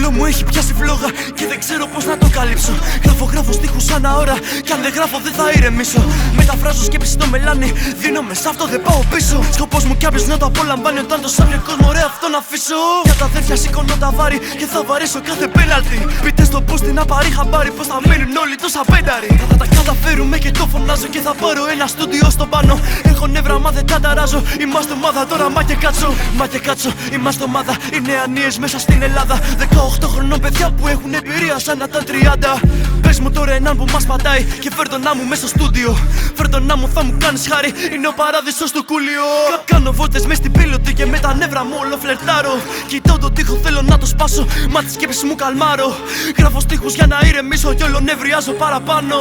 μυαλό μου έχει πιάσει φλόγα και δεν ξέρω πώς να το καλύψω. Γράφω στίχους σαν αόρα κι αν δεν γράφω δεν θα ηρεμήσω. Μεταφράζω σκέψεις στο μελάνι, δίνομαι σ' αυτό δεν πάω πίσω. Σκοπός μου κι άπιος να το απολαμβάνει όταν το σάπιο κόσμο ρε αυτό να αφήσω. Για τα αδέρφια σηκώνω τα βάρη και θα βαρέσω κάθε πέναλτι. Πείτε στο post να πάρει χαμπάρι πως θα μείνουν όλοι τόσα πένταροι. Θα τα καταφέρουμε και το φωνάζω και θα πάρω ένα στούντιο στο πάνω. Έχω νεύρα μα δεν τα ταράζω. Είμαστε ομάδα τώρα μα και κάτσω. Μα και κάτσω, είμαστε ομάδα. Οι νεανίες μέσα στην Ελλάδα. 18 χρονών παιδιά που έχουν εμπειρία σαν να τα 30. Πες μου τώρα έναν που μας πατάει και φέρ' τον να μου μέσα στο στούντιο. Φέρ' τον να μου θα μου κάνεις χάρη, είναι ο παράδεισος του κούλιο. Κάνω βόλτες μες στην πίλωτη και με τα νεύρα μου όλο φλερτάρω. Κοιτάω τον τοίχο θέλω να το σπάσω, μα τις σκέψεις μου καλμάρω. Γράφω στίχους για να ηρεμήσω κι όλο νευριάζω παραπάνω.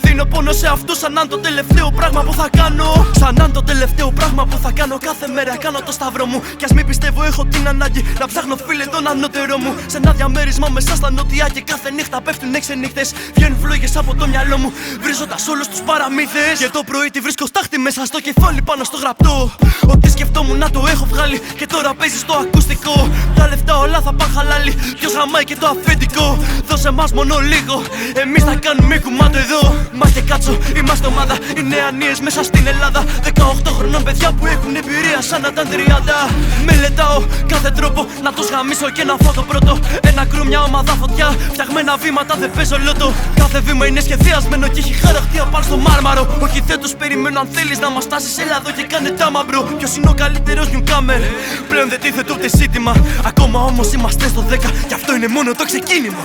Δίνω πόνο σε αυτούς σαν αν το τελευταίο πράγμα που θα κάνω. Σαν αν το τελευταίο πράγμα που θα κάνω κάθε μέρα κάνω το σταυρό μου. Κι ας μην πιστεύω έχω την ανάγκη να ψάχνω φίλε τον ανώτερό μου. Σε ένα διαμέρισμα μέσα στα νότια και κάθε νύχτα πέφτουν 6 νύχτες. Βγαίνουν φλόγες από το μυαλό μου, βρίζοντας όλους τους παραμύθες. Και το πρωί τη βρίσκω στάχτη μέσα στο κεφάλι πάνω στο γραπτό. Ό,τι σκεφτόμουν να το έχω βγάλει και τώρα παίζει στο ακουστικό. Τα λεφτά όλα θα πάνε χαλάλι, ποιος γαμάει και το αφεντικό. Δώσε μας μόνο λίγο, εμείς θα κάνουμε κουμάντο εδώ. Μα και κάτσω, είμαστε ομάδα, οι νεανίες μέσα στην Ελλάδα. 18 χρονών παιδιά που έχουν εμπειρία σαν να ήταν 30. Μελετάω κάθε τρόπο να τους γαμίσω και να φάω το πρώτο. Ένα κρού, μια ομάδα φωτιά, φτιαγμένα βήματα δεν παίζω λότο. Κάθε βήμα είναι σχεδιασμένο και έχει χαρακτήρα πάνω στο μάρμαρο. Όχι δεν τους περιμένω αν θέλεις να μας στάσεις, έλα εδώ και κάνε τάμα μπρο. Ποιος είναι ο καλύτερος newcomer, πλέον δεν τίθεται ούτε ζήτημα. Ακόμα όμως είμαστε στο 10 και αυτό είναι μόνο το ξεκίνημα.